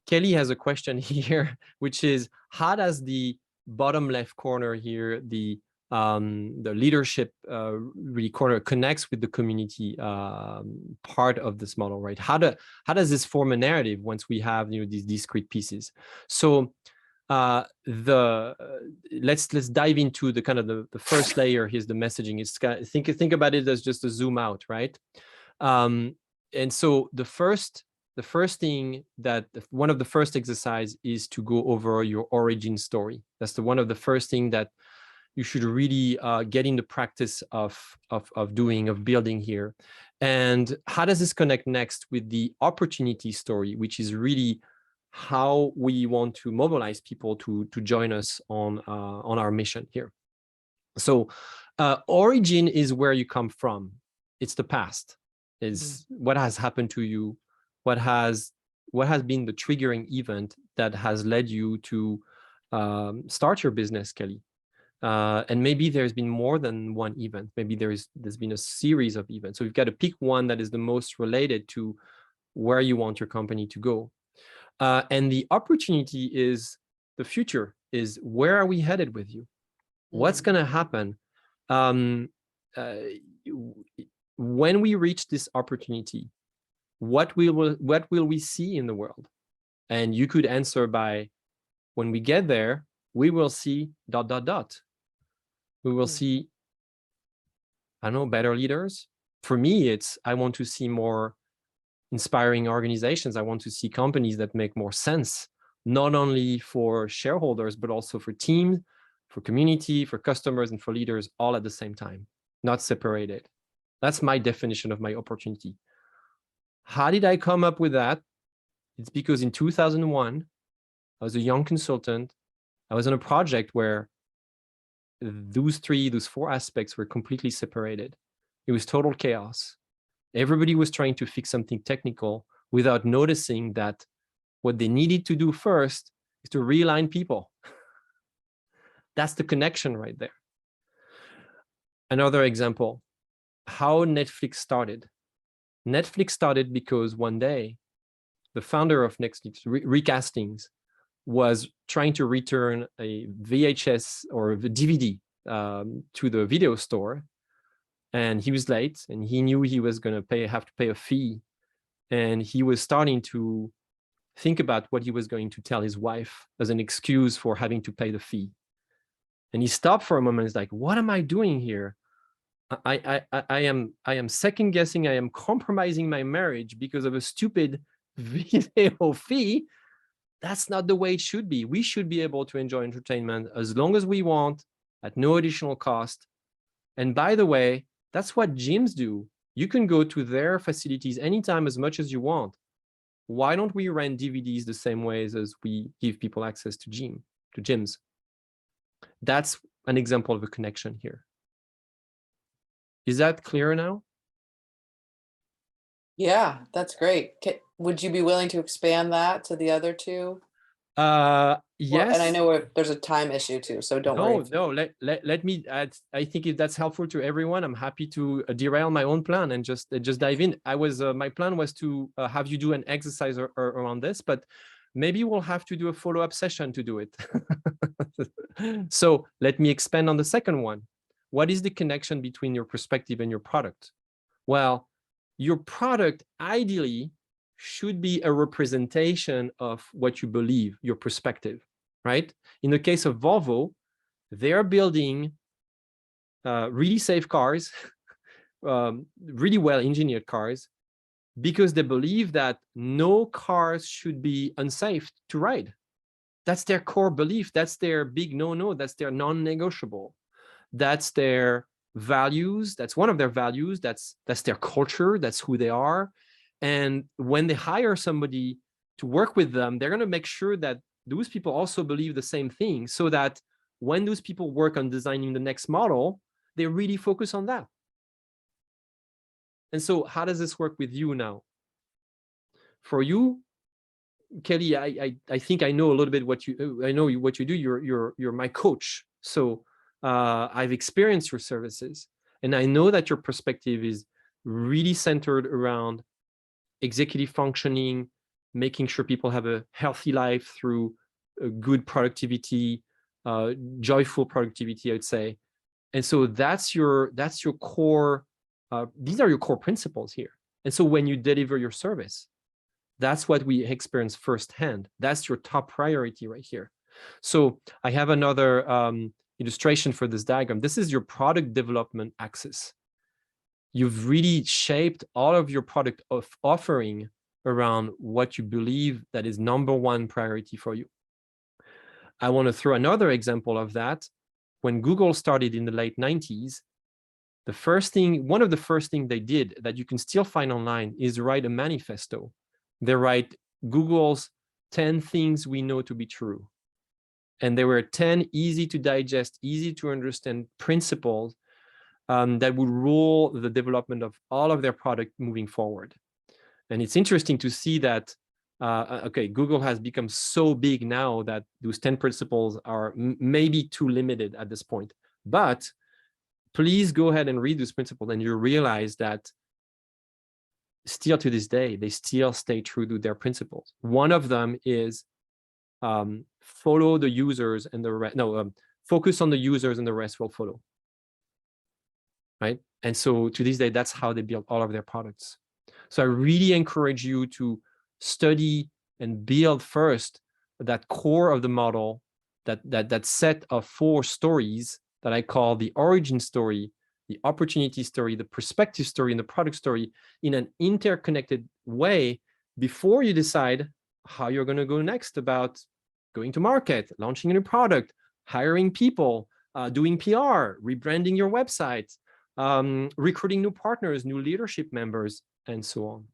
Kelly has a question here, which is, how does the bottom left corner here, the leadership really corner connects with the community part of this model, right? How does this form a narrative once we have these discrete pieces? So let's dive into the kind of the first layer. Here's the messaging. It's think about it as just a zoom out, right? And so the first thing that one of the first exercise is to go over your origin story. That's one of the first thing that you should really get in the practice of building here. And how does this connect next with the opportunity story, which is really how we want to mobilize people to join us on our mission here. So origin is where you come from. It's the past. Is what has happened to you, what has been the triggering event that has led you to start your business, Kelly. And maybe there's been more than one event. Maybe there's been a series of events. So you've got to pick one that is the most related to where you want your company to go. And the opportunity is the future, is where are we headed with you? What's going to happen? When we reach this opportunity, what will we see in the world? And you could answer by, when we get there, we will see ... We will see, I don't know, better leaders. For me, it's, I want to see more inspiring organizations. I want to see companies that make more sense, not only for shareholders, but also for teams, for community, for customers, and for leaders, all at the same time, not separated. That's my definition of my opportunity. How did I come up with that? It's because in 2001, I was a young consultant. I was on a project where those four aspects were completely separated. It was total chaos. Everybody was trying to fix something technical without noticing that what they needed to do first is to realign people. That's the connection right there. Another example, how Netflix started. Netflix started because one day, the founder of Netflix, Rick Hastings, was trying to return a VHS or a DVD to the video store. And he was late, and he knew he was going to have to pay a fee. And he was starting to think about what he was going to tell his wife as an excuse for having to pay the fee. And he stopped for a moment. He's like, what am I doing here? I am second guessing. I am compromising my marriage because of a stupid video fee. That's not the way it should be. We should be able to enjoy entertainment as long as we want at no additional cost. And by the way, that's what gyms do. You can go to their facilities anytime, as much as you want. Why don't we rent DVDs the same ways as we give people access to gyms? That's an example of a connection here. Is that clear now? Yeah, that's great. Would you be willing to expand that to the other two? Yes. Well, and I know there's a time issue too, so don't worry. No, let me add. I think if that's helpful to everyone, I'm happy to derail my own plan and just dive in. My plan was to have you do an exercise around this, but maybe we'll have to do a follow-up session to do it. So let me expand on the second one. What is the connection between your perspective and your product? Well, your product ideally should be a representation of what you believe, your perspective, right? In the case of Volvo, they are building really safe cars, really well-engineered cars, because they believe that no cars should be unsafe to ride. That's their core belief. That's their big no-no. That's their non-negotiable. That's their values. That's one of their values. That's their culture. That's who they are. And when they hire somebody to work with them, they're going to make sure that those people also believe the same thing, so that when those people work on designing the next model, they really focus on that. And so how does this work with you now? For you, Kelly, I think I know a little bit what you do. You're my coach. So I've experienced your services, and I know that your perspective is really centered around executive functioning, making sure people have a healthy life through a good productivity, joyful productivity, I would say. And so that's your core, these are your core principles here. And so when you deliver your service, that's what we experience firsthand. That's your top priority right here. So I have another illustration for this diagram. This is your product development axis. You've really shaped all of your product offering around what you believe that is #1 priority for you. I want to throw another example of that. When Google started in the late 90s, one of the first things they did that you can still find online is write a manifesto. They write Google's 10 things we know to be true. And there were 10 easy to digest, easy to understand principles that would rule the development of all of their product moving forward. And it's interesting to see that, okay, Google has become so big now that those 10 principles are maybe too limited at this point. But please go ahead and read those principles and you realize that still to this day, they still stay true to their principles. One of them is follow the users and focus on the users and the rest will follow. Right? And so to this day, that's how they build all of their products. So I really encourage you to study and build first that core of the model, that set of 4 stories that I call the origin story, the opportunity story, the perspective story, and the product story in an interconnected way before you decide how you're going to go next about going to market, launching a new product, hiring people, doing PR, rebranding your website, recruiting new partners, new leadership members, and so on.